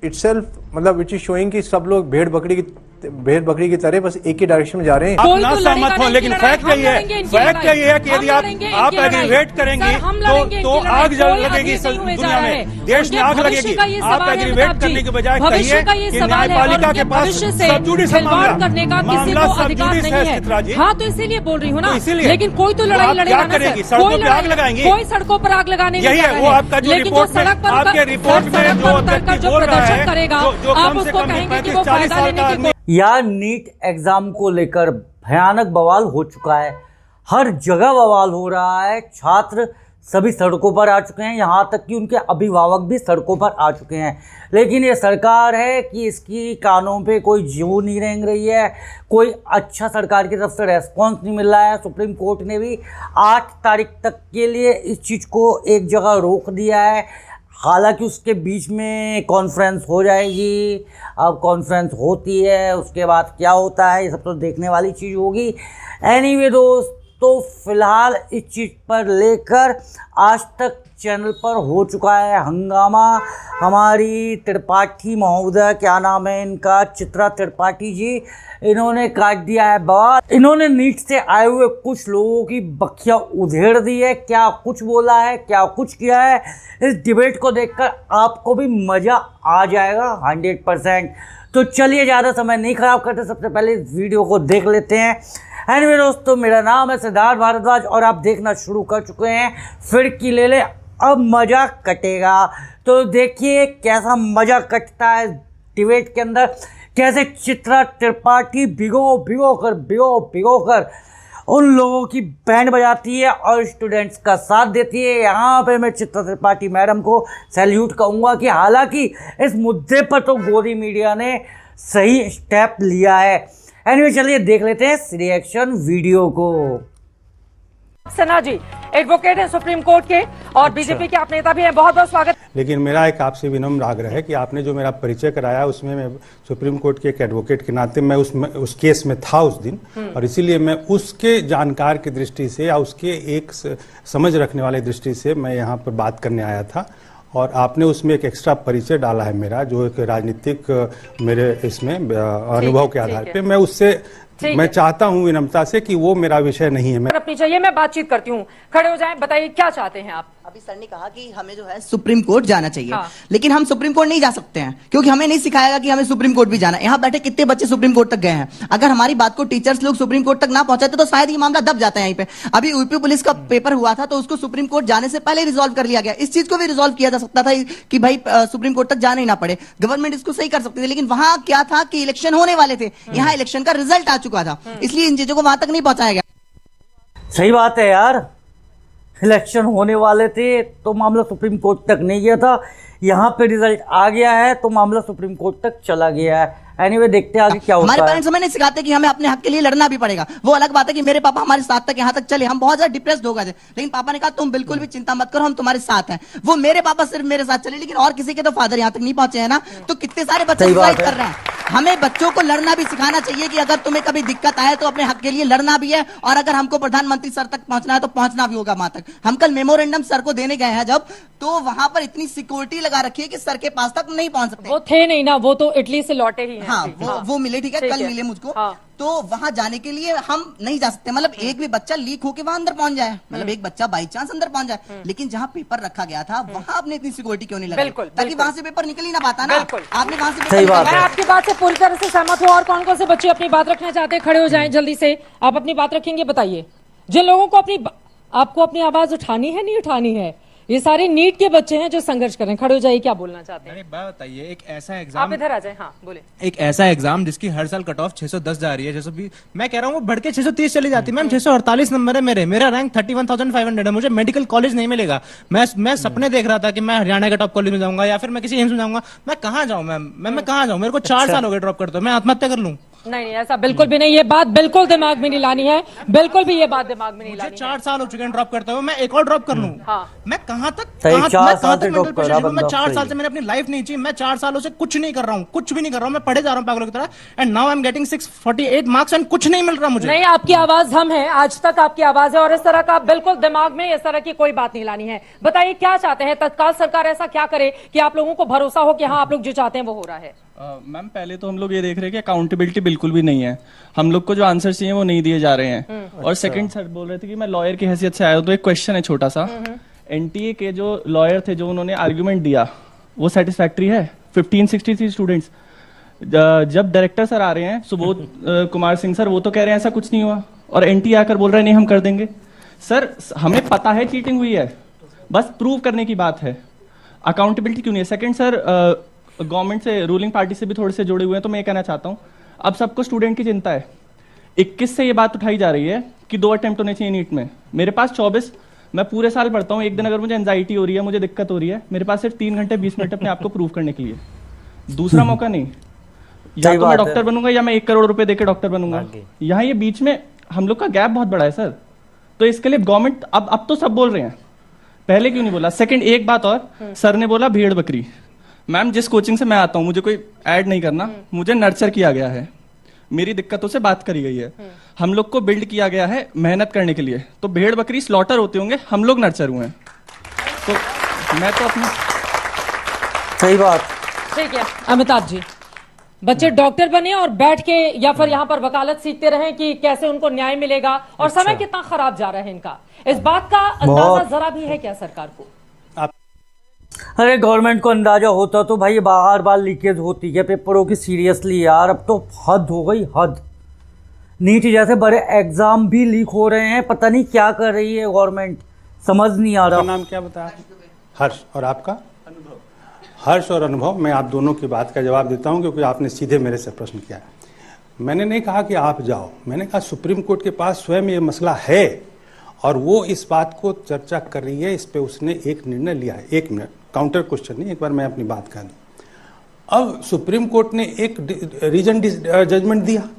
itself मतलब which is showing कि सब लोग भेड़ बकरी की तरह बस एक ही डायरेक्शन में जा रहे हैं। आप ना सहमत हो, लेकिन फैक्ट यही है कि यदि आप एग्रीवेट करेंगे तो आग लगेगी दुनिया में, देश में आग लगेगी। आप एग्रीवेट करने के बजाय कहिए कि न्यायपालिका के पास सब जुडिशियल मामला सब जुडिशियल है चित्रा जी। हाँ, तो इसीलिए बोल रही हूँ ना, इसीलिए लेकिन कोई तो लड़ाई लड़ेगा क्या करेगी? सड़कों पे आग लगाएंगी? कोई सड़कों पर आग लगाने यही है वो आपका जो रिपोर्ट में, आपके रिपोर्ट में जो व्यक्ति बोल रहा है, जो कम से कम 35-40 साल का आदमी। यार नीट एग्जाम को लेकर भयानक बवाल हो चुका है, हर जगह बवाल हो रहा है। छात्र सभी सड़कों पर आ चुके हैं, यहाँ तक कि उनके अभिभावक भी सड़कों पर आ चुके हैं। लेकिन ये सरकार है कि इसकी कानों पे कोई जू नहीं रेंग रही है, कोई अच्छा सरकार की तरफ से रेस्पॉन्स नहीं मिल रहा है। सुप्रीम कोर्ट ने भी 8 तारीख तक के लिए इस चीज़ को एक जगह रोक दिया है। हालांकि उसके बीच में कॉन्फ्रेंस हो जाएगी, अब कॉन्फ्रेंस होती है उसके बाद क्या होता है ये सब तो देखने वाली चीज़ होगी। एनीवे दोस्त, तो फिलहाल इस चीज़ पर लेकर आज तक चैनल पर हो चुका है हंगामा। हमारी त्रिपाठी महोदय, क्या नाम है इनका, चित्रा त्रिपाठी जी, इन्होंने काट दिया है बवाल। इन्होंने नीट से आए हुए कुछ लोगों की बखिया उधेड़ दी है, क्या कुछ बोला है, क्या कुछ किया है। इस डिबेट को देखकर आपको भी मज़ा आ जाएगा 100%। तो चलिए ज़्यादा समय नहीं ख़राब करते, सबसे पहले इस वीडियो को देख लेते हैं। एनीवे दोस्तों, मेरा नाम है सिद्धार्थ भारद्वाज और आप देखना शुरू कर चुके हैं फिरकी ले ले, अब मज़ा कटेगा। तो देखिए कैसा मज़ा कटता है डिबेट के अंदर, कैसे चित्रा त्रिपाठी भिगो कर उन लोगों की बैंड बजाती है और स्टूडेंट्स का साथ देती है। यहाँ पे मैं चित्रा त्रिपाठी मैडम को सैल्यूट कहूँगा कि हालांकि इस मुद्दे पर तो गोदी मीडिया ने सही स्टेप लिया है। एनीवे चलिए देख लेते हैं रिएक्शन वीडियो को। सिन्हा जी एडवोकेट हैं सुप्रीम कोर्ट के और बीजेपी के आप नेता भी हैं, बहुत बहुत स्वागत। लेकिन मेरा एक आपसे विनम्र आग्रह है कि आपने जो मेरा परिचय कराया उसमें मैं सुप्रीम कोर्ट के एक एडवोकेट के नाते मैं उस केस में था उस दिन, और इसीलिए मैं उसके जानकार की दृष्टि से या उसके एक समझ रखने वाले दृष्टि से मैं यहाँ पर बात करने आया था। और आपने उसमें एक एक्स्ट्रा परिचय डाला है मेरा, जो एक राजनीतिक मेरे इसमें अनुभव के आधार पे मैं उससे मैं चाहता हूं विनम्रता से कि वो मेरा विषय नहीं है। मैं अपनी चाहिए, मैं बातचीत करती हूँ, खड़े हो जाएं, बताइए क्या चाहते हैं आप। अभी सर ने कहा कि हमें जो है सुप्रीम कोर्ट जाना चाहिए, लेकिन हम सुप्रीम कोर्ट नहीं जा सकते हैं क्योंकि हमें नहीं सिखाया कि हमें सुप्रीम कोर्ट भी जाना है। यहाँ बैठे कितने बच्चे सुप्रीम कोर्ट तक गए हैं, अगर हमारी बात को टीचर्स लोग सुप्रीम कोर्ट तक ना पहुंचाते तो शायद ये मामला दब जाता है। यहीं पे अभी यूपी पुलिस का पेपर हुआ था तो उसको सुप्रीम कोर्ट जाने से पहले रिजॉल्व कर लिया गया। इस चीज को भी रिजॉल्व किया जा सकता था कि भाई सुप्रीम कोर्ट तक जाना ही ना पड़े, गवर्नमेंट इसको सही कर सकती थी। लेकिन वहां क्या था कि इलेक्शन होने वाले थे, यहाँ इलेक्शन का रिजल्ट आ चुका था, इसलिए इन चीजों को वहां तक नहीं पहुंचाया गया। सही बात है यार, इलेक्शन होने वाले थे तो मामला सुप्रीम कोर्ट तक नहीं गया था, यहाँ पे रिजल्ट आ गया है तो मामला सुप्रीम कोर्ट तक चला गया है। एनीवे देखते हैं आगे क्या होता है। हमारे पेरेंट्स हमें नहीं सिखाते कि हमें अपने हक के लिए लड़ना भी पड़ेगा। वो अलग बात है कि मेरे पापा हमारे साथ तक यहाँ तक चले, हम बहुत ज्यादा डिप्रेस्ड हो गए थे, लेकिन पापा ने कहा तुम बिल्कुल भी चिंता मत करो, हम तुम्हारे साथ हैं। वो मेरे पापा सिर्फ मेरे साथ चले, लेकिन और किसी के तो फादर यहाँ तक नहीं पहुंचे हैं ना। तो कितने सारे बच्चे सुसाइड कर रहे हैं। हमें बच्चों को लड़ना भी सिखाना चाहिए कि अगर तुम्हें कभी दिक्कत आए तो अपने हक के लिए लड़ना भी है, और अगर हमको प्रधानमंत्री सर तक पहुंचना है तो पहुंचना भी होगा वहां तक। हम कल मेमोरेंडम सर को देने गए हैं जब, तो वहां पर इतनी सिक्योरिटी लगा रखी है कि सर के पास तक नहीं पहुंच सकते। वो थे नहीं ना, वो तो इटली से लौटे ही हैं। हाँ, वो मिले, ठीक है, कल मिले मुझको। तो वहां जाने के लिए हम नहीं जा सकते, मतलब एक भी बच्चा लीक होके वहां अंदर पहुंच जाए, मतलब एक बच्चा बाई चांस अंदर पहुंच जाए। लेकिन जहां पेपर रखा गया था वहां आपने इतनी सिक्योरिटी क्यों नहीं लगाई, ताकि वहां से पेपर निकल ही ना पाता ना। आपने वहां से सही बात है। मैं आपकी बात से पूरी तरह से सहमत हूँ। और कौन कौन से बच्चे अपनी बात रखना चाहते हैं, खड़े हो जाएं जल्दी से। आप अपनी बात रखेंगे, बताइए। जिन लोगों को आपको अपनी आवाज उठानी है, नहीं उठानी है, ये सारे नीट के बच्चे हैं जो संघर्ष कर रहे हैं, खड़े हो जाइए, क्या बोलना चाहते हैं। बात बताइए, एक ऐसा एग्जाम, आप इधर आ जाए। हाँ बोले। एक ऐसा एग्जाम जिसकी हर साल कट ऑफ 610 जा रही है, 620, मैं कह रहा हूँ वो बढ़ के 630 चली जाती है। मैम 648 नंबर है मेरा रैंक 31,500 है, मुझे मेडिकल कॉलेज नहीं मिलेगा। मैं सपने देख रहा था कि मैं हरियाणा के टॉप कॉलेज में जाऊंगा या फिर मैं किसी एम्स में जाऊंगा। मैं कहाँ जाऊँ मैम, मैं कहाँ जाऊँ, मेरे को 4 साल हो गए ड्रॉप करते हुए, मैं आत्महत्या कर लूँ। नहीं ऐसा बिल्कुल भी नहीं, ये बात बिल्कुल दिमाग में नहीं लानी है, बिल्कुल भी ये बात दिमाग में नहीं मुझे लानी है। 4 साल हो चुके हैं ड्रॉप करते हुए, मैं एक और ड्रॉप कर लूं? हाँ। मैं कहां तक सही, 4 साल से mental drop कर रहा pressure हूं? मैं बंदा, 4 साल सही। से मैंने अपनी लाइफ नहीं जी, मैं 4 सालों से कुछ नहीं कर रहा हूँ, कुछ भी नहीं कर रहा हूँ, मैं पढ़े जा रहा हूँ पागलों की तरह, and now I am getting 648 marks and कुछ नहीं मिल रहा मुझे। नहीं, आपकी आवाज हम है, आज तक आपकी आवाज है, और इस तरह का बिल्कुल दिमाग में इस तरह की कोई बात नहीं लानी है। बताइए क्या चाहते हैं, तत्काल सरकार ऐसा क्या करे कि आप लोगों को भरोसा हो कि हाँ आप लोग जो चाहते हैं वो हो रहा है? मैम पहले तो हम लोग ये देख रहे हैं कि अकाउंटेबिलिटी बिल्कुल भी नहीं है, हम लोग को जो आंसर चाहिए वो नहीं दिए जा रहे हैं। और सेकंड सर बोल रहे थे कि मैं लॉयर की हैसियत से आया हूं, तो एक क्वेश्चन है छोटा सा, एनटीए के जो लॉयर थे जो उन्होंने आर्ग्यूमेंट दिया वो सेटिस्फैक्ट्री है? 1563 स्टूडेंट्स, जब डायरेक्टर सर आ रहे हैं सुबोध कुमार सिंह सर, वो तो कह रहे हैं ऐसा कुछ नहीं हुआ, और एनटीए आकर बोल रहे हैं नहीं हम कर देंगे। सर हमें पता है चीटिंग हुई है, बस प्रूव करने की बात है, अकाउंटेबिलिटी क्यों नहीं है? सेकंड सर, गवर्नमेंट से, रूलिंग पार्टी से भी थोड़े से जुड़े हुए हैं, तो मैं ये कहना चाहता हूँ, अब सबको स्टूडेंट की चिंता है। 21 से ये बात उठाई जा रही है कि 2 अटेम्प्ट होने चाहिए नीट में, मेरे पास 24, मैं पूरे साल पढ़ता हूँ, एक दिन अगर मुझे एंजाइटी हो रही है, मुझे दिक्कत हो रही है, मेरे पास सिर्फ 3 घंटे 20 मिनट अपने आप को प्रूव करने के लिए, दूसरा मौका नहीं। या तो मैं डॉक्टर बनूंगा या मैं 1 करोड़ रुपए देकर डॉक्टर बनूंगा, यहाँ ये बीच में हम लोग का गैप बहुत बड़ा है सर। तो इसके लिए गवर्नमेंट अब तो सब बोल रहे हैं, पहले क्यों नहीं बोला? सेकंड एक बात और, सर ने बोला भेड़ बकरी। मैम जिस कोचिंग से मैं आता हूँ, मुझे कोई ऐड नहीं करना, मुझे नर्चर किया गया है, मेरी दिक्कतों से बात करी गई है, हम लोग को बिल्ड किया गया है मेहनत करने के लिए, तो भेड़ बकरी स्लॉटर होते होंगे, हम लोग नर्चर हुए हैं, तो मैं तो अपनी। सही बात। ठीक है अमिताभ जी, बच्चे डॉक्टर बने और बैठ के या फिर यहाँ पर वकालत सीखते रहे कि कैसे उनको न्याय मिलेगा, और समय कितना खराब जा रहा है इनका, इस बात का अंदाजा जरा भी है क्या सरकार को? अरे गवर्नमेंट को अंदाजा होता तो भाई बार बार लीकेज होती है पेपरों की, सीरियसली यार अब तो हद हो गई, हद। नीट जैसे बड़े एग्जाम भी लीक हो रहे हैं, पता नहीं क्या कर रही है गवर्नमेंट, समझ नहीं आ रहा। आपका नाम क्या बताया? हर्ष, और आपका? हर्ष और अनुभव, मैं आप दोनों की बात का जवाब देता हूं क्योंकि आपने सीधे मेरे से प्रश्न किया है। मैंने नहीं कहा कि आप जाओ, मैंने कहा सुप्रीम कोर्ट के पास स्वयं ये मसला है और वो इस बात को चर्चा कर रही है, इस पे उसने एक निर्णय लिया है। 1 मिनट, काउंटर क्वेश्चन नहीं, एक बार मैं अपनी बात कह दूं। अब सुप्रीम कोर्ट ने एक रीजन जजमेंट दिया,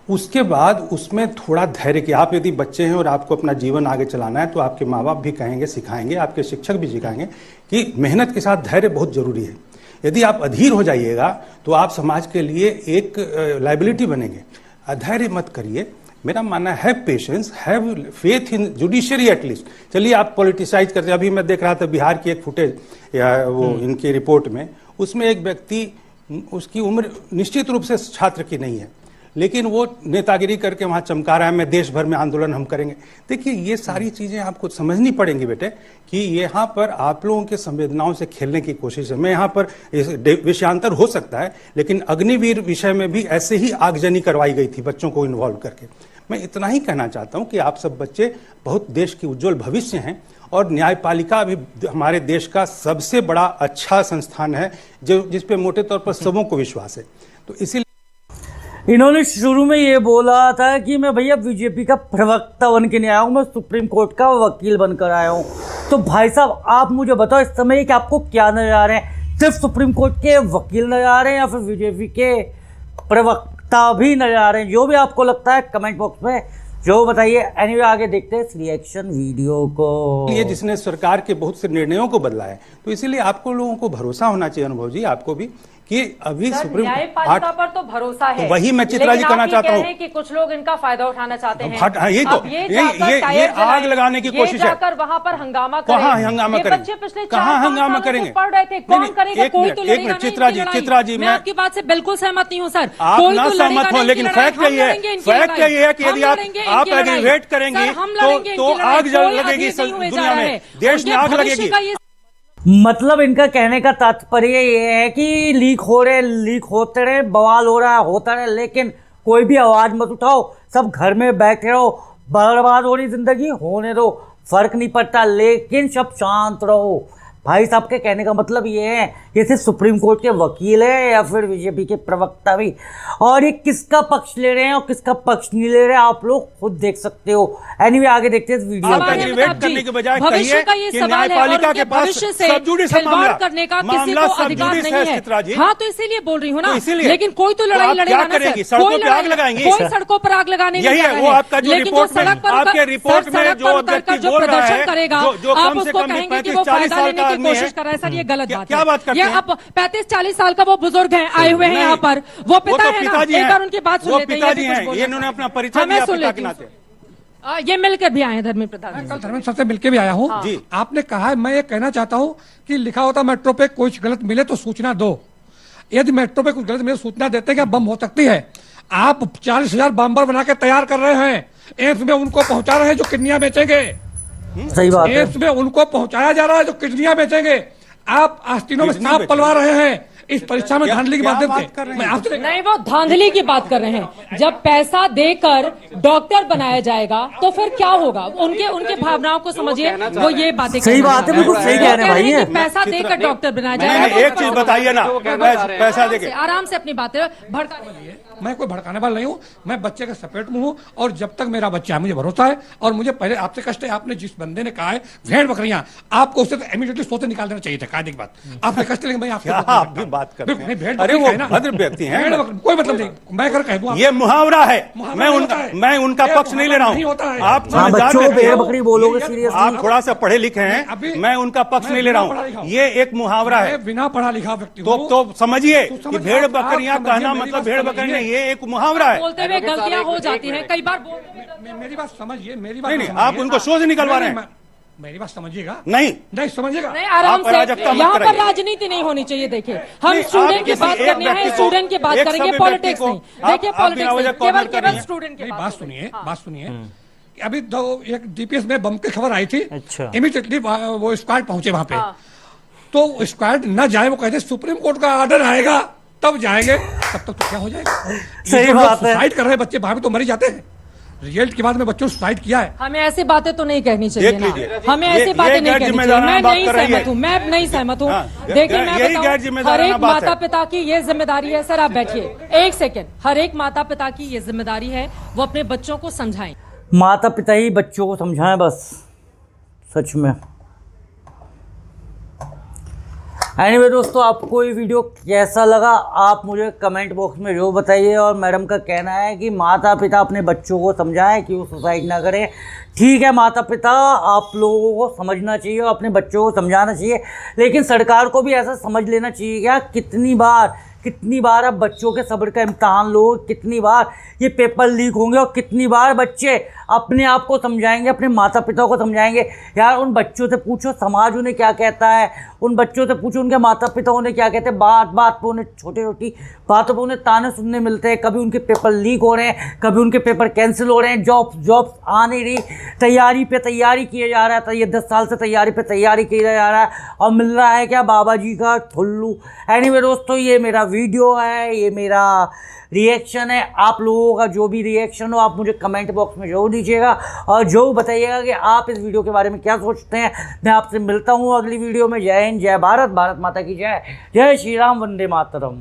उसके बाद उसमें थोड़ा धैर्य कि आप यदि बच्चे हैं और आपको अपना जीवन आगे चलाना है तो आपके माँ बाप भी कहेंगे, सिखाएंगे, आपके शिक्षक भी सिखाएंगे कि मेहनत के साथ धैर्य बहुत जरूरी है। यदि आप अधीर हो जाइएगा तो आप समाज के लिए एक लाइबिलिटी बनेंगे। अधैर्य मत करिए, मेरा मानना है patience, have faith in judiciary at least. चलिए आप पॉलिटिसाइज करते हैं, अभी मैं देख रहा था बिहार की एक फुटेज या वो इनकी रिपोर्ट में, उसमें एक व्यक्ति, उसकी उम्र निश्चित रूप से छात्र की नहीं है, लेकिन वो नेतागिरी करके वहां चमका रहा है, मैं देश भर में आंदोलन हम करेंगे। देखिए ये सारी चीजें आपको समझनी पड़ेंगी बेटे कि यहाँ पर आप लोगों के संवेदनाओं से खेलने की कोशिश है। मैं यहाँ पर विषयांतर हो सकता है, लेकिन अग्निवीर विषय में भी ऐसे ही आगजनी करवाई गई थी बच्चों को इन्वॉल्व करके। मैं इतना ही कहना चाहता हूँ कि आप सब बच्चे बहुत देश की उज्जवल भविष्य हैं, और न्यायपालिका भी हमारे देश का सबसे बड़ा अच्छा संस्थान है जो जिस पे मोटे तौर पर सबों को विश्वास है। तो इसीलिए इन्होंने शुरू में ये बोला था कि मैं भैया बीजेपी का प्रवक्ता बन के नहीं आया हूँ, मैं सुप्रीम कोर्ट का वकील बनकर आया हूँ। तो भाई साहब आप मुझे बताओ इस समय कि आपको क्या नजर आ रहे हैं, सिर्फ सुप्रीम कोर्ट के वकील नजर आ रहे हैं या फिर बीजेपी के प्रवक्ता भी नजर आ रहे हैं? जो भी आपको लगता है कमेंट बॉक्स में जो बताइए। एनीवे आगे देखते हैं इस रिएक्शन वीडियो को। ये जिसने सरकार के बहुत से निर्णयों को बदला है, तो इसीलिए आपको लोगों को भरोसा होना चाहिए, अनुभव जी आपको भी, कि अभी सुप्रीम न्यायपालिका पर तो भरोसा है, तो वही मैं चित्रा जी कहना चाहता हूँ कि कुछ लोग इनका फायदा उठाना चाहते हैं। यही तो ये आग लगाने की कोशिश है। वहां पर हंगामा कहाँ हंगामा करेंगे? कहाँ हंगामा करेंगे? पढ़ रहे थे, कौन करेगा? कोई तो लड़ेगा नहीं। चित्रा जी, मैं आपकी बात से बिल्कुल सहमत नहीं हूँ सर, आप ना सहमत हो, लेकिन फैक्ट यही है कि यदि आप एग्रीवेट करेंगे तो आग लगेगी दुनिया में, देश में आग लगेगी। मतलब इनका कहने का तात्पर्य ये है कि लीक होते रहे, बवाल हो रहा है, होता रहे, लेकिन कोई भी आवाज मत उठाओ, सब घर में बैठे रहो, बर्बाद हो रही जिंदगी होने दो, फर्क नहीं पड़ता, लेकिन सब शांत रहो। भाई साहब के कहने का मतलब ये है कि ये सिर्फ सुप्रीम कोर्ट के वकील है या फिर बीजेपी के प्रवक्ता भी, और ये किसका पक्ष ले रहे हैं और किसका पक्ष नहीं ले रहे हैं आप लोग खुद देख सकते हो। एनीवे आगे देखते हैं इस वीडियो आप में। एग्रीवेट करने के बजाय भविष्य का ये कि सवाल है और न्यायपालिका उनके के पास भविष्य से सब जुडिस खिलवाड़ करने का किसी को अधिकार नहीं है। हाँ, तो इसीलिए बोल रही हूँ ना, लेकिन कोई तो लड़ाई लड़ेगा ना सर, सड़कों पे आग लगाएंगी, कोई सड़कों पर आग लगाने नहीं यही जा है रहे वो हैं। आपका जो लेकिन जो रिपोर्ट में सड़क पर आपके रिपोर्ट में जो व्यक्ति जो बोल रहा प्रदर्शन है करेगा जो आप कम से उसको कम कहेंगे कि वो 35-40 फायदा साल लेने का की आदमी कोशिश है। कर रहा है। सर ये गलत बात है। क्या बात करते ये हैं? अब 35-40 साल का वो बुजुर्ग हैं, आए हुए हैं यहाँ पर, वो पिता है ना, एक बार उनकी बात सुन वो लेते हैं। पिताजी हैं, ये इन्होंने अपना परिचय हमें दिया सुन पिता लेती के हूँ। नाते। ये मिलकर भी आए हैं धर्मेंद्र प्रधान मैं जी। कल धर्मेंद्र सर से मिलकर भी आया हूँ। जी। आपने कहा है, मैं ये कहना चाहता हूँ कि लिखा होता मेट्रो पे कुछ गलत मिले तो सूचना दो। यदि मेट्रो पे कुछ गलत मिले सूचना देते क्या बम हो सकती है। आप 40,000 बम्बर बना के तैयार कर रहे हैं, एम्स में उनको पहुंचा रहे हैं जो किडनियां बेचेंगे। सही बात है। एम्स में उनको पहुंचाया जा रहा है जो किडनियां बेचेंगे। आप आस्तीनों में सांप पलवा रहे हैं इस परीक्षा में धांधली के माध्यम से। मैं आपसे नहीं, वो धांधली की बात कर रहे हैं। जब पैसा देकर डॉक्टर बनाया जाएगा तो फिर क्या होगा? उनके भावनाओं को समझिए, वो ये बातें सही बात है, बिल्कुल सही कह रहे हैं भाई। पैसा देकर डॉक्टर बनाया मैंने जाएगा। एक चीज बताइए ना, पैसा देके आराम से अपनी बातें भड़का। मैं कोई भड़काने वाला नहीं हूँ, मैं बच्चे का सपेट में हूँ और जब तक मेरा बच्चा है मुझे भरोसा है। और मुझे पहले आपसे कष्ट है, आपने जिस बंदे ने कहा है भेड़ बकरियां, आपको उससे तो इमीडिएटली सोते निकाल देना चाहिए था। कायदे की बात आपने कष्ट लेकिन मैं आपको आप भी बात करते बिल्कुल नहीं, भेड़ हैं। बकरी अरे वो कहना। भद्र व्यक्ति हैं, भेड़ बकरी कोई मतलब नहीं, मैं कर कह दूं ये मुहावरा है। मुहावरा मैं नहीं उनका होता है। मैं उनका ये पक्ष नहीं ले रहा नहीं होता हूँ। है। आप हाँ, समझदार बच्चों को व्यक्ति भेड़ हो। बकरी बोलोगे सीरियसली। आप थोड़ा सा पढ़े लिखे हैं, अभी- मैं उनका पक्ष मैं नहीं ले रहा बिना पढ़ा लिखा हूँ। हूँ। ये एक मुहावरा है। मैं बिना पढ़ा लिखा व्यक्ति तो हूँ। समझिए तो कि समझ- भेड़ आप बकरियां समझिए, कहना मेरी मतलब बात भेड़ बकरी समझिए। नहीं, ये एक मुहावरा है। बोलते हुए गलतियां हो जाती हैं कई बार। मेरी बात समझिए, मेरी बात नहीं, समझिए। आप उनको शो से निकलवा रहे हैं। नहीं, मेरी बात समझिएगा। नहीं नहीं समझिएगा। नहीं, आराम आप से। अराजकता मत यहाँ पर कराइए। राजनीति नहीं होनी चाहिए। देखिए, हम नहीं, स्टूडेंट आप की किसी बात एक करनी है, व्यक्ति को- स्टूडेंट की बात एक करेंगे, सभ्य पॉलिटिक्स व्यक्ति को नहीं। देखिए, आप पॉलिटिक्स बिना वजह नहीं, कॉर्नर कर रही केवल हैं। स्टूडेंट की मेरी बात बात करेंगे। सुनिए, हाँ। बात सुनिए। अभी एक डीपीएस में बम की खबर आई थी। अच्छा। इमीडिएटली वो स्क्वाड पहुंचे वहां पे। तो स्क्वाड न जाए, वो कहते सुप्रीम कोर्ट का ऑर्डर आएगा तब जाएंगे। तब तक तो क्या हो जाएगा? सही बात है। सुसाइड कर रहे हैं बच्चे, वहां पे तो मर ही जाते हैं। रिजल्ट के बाद में बच्चों ने सुसाइड किया है। हमें ऐसी बातें तो नहीं कहनी चाहिए देख ना। लीजिए। हमें ये- ऐसी बातें ये नहीं गैर कहनी चाहिए। जिम्मेदाराना मैं बात नहीं कर रही सहमत है। हूँ, मैं नहीं सहमत हूँ। हाँ, देखिए, मैं यही गैर बताऊँ, हर जिम्मेदाराना एक बात माता है। पिता की ये जिम्मेदारी है। सर आप बैठिए एक सेकेंड। हर एक माता पिता की ये जिम्मेदारी है, वो अपने बच्चों को समझाएं। माता पिता ही बच्चों को समझाएं बस, सच में। एनीवे दोस्तों, आपको ये वीडियो कैसा लगा आप मुझे कमेंट बॉक्स में जरूर बताइए। और मैडम का कहना है कि माता पिता अपने बच्चों को समझाएं कि वो सुसाइड ना करें। ठीक है, माता पिता आप लोगों को समझना चाहिए और अपने बच्चों को समझाना चाहिए, लेकिन सरकार को भी ऐसा समझ लेना चाहिए क्या कितनी बार अब बच्चों के सब्र का इम्तहान लो, कितनी बार ये पेपर लीक होंगे और कितनी बार बच्चे अपने आप को समझाएंगे, अपने माता पिता को समझाएंगे। यार उन बच्चों से पूछो समाज उन्हें क्या कहता है, उन बच्चों से पूछो उनके माता पिता उन्हें क्या कहते हैं। बात बात पे उन्हें छोटी बातों पे उन्हें ताने सुनने मिलते हैं। कभी उनके पेपर लीक हो रहे हैं, कभी उनके पेपर कैंसिल हो रहे हैं, जॉब्स आ नहीं रही, तैयारी पे तैयारी किया जा रहा है। तो ये 10 साल से तैयारी पे तैयारी किया जा रहा है और मिल रहा है क्या? बाबा जी का ठुल्लू। एनीवे दोस्तों, ये मेरा वीडियो है, ये मेरा रिएक्शन है। आप लोगों का जो भी रिएक्शन हो आप मुझे कमेंट बॉक्स में जरूर दीजिएगा और जरूर बताइएगा कि आप इस वीडियो के बारे में क्या सोचते हैं। मैं आपसे मिलता हूँ अगली वीडियो में। जय हिंद, जय भारत, भारत माता की जय, जय श्री राम, वंदे मातरम।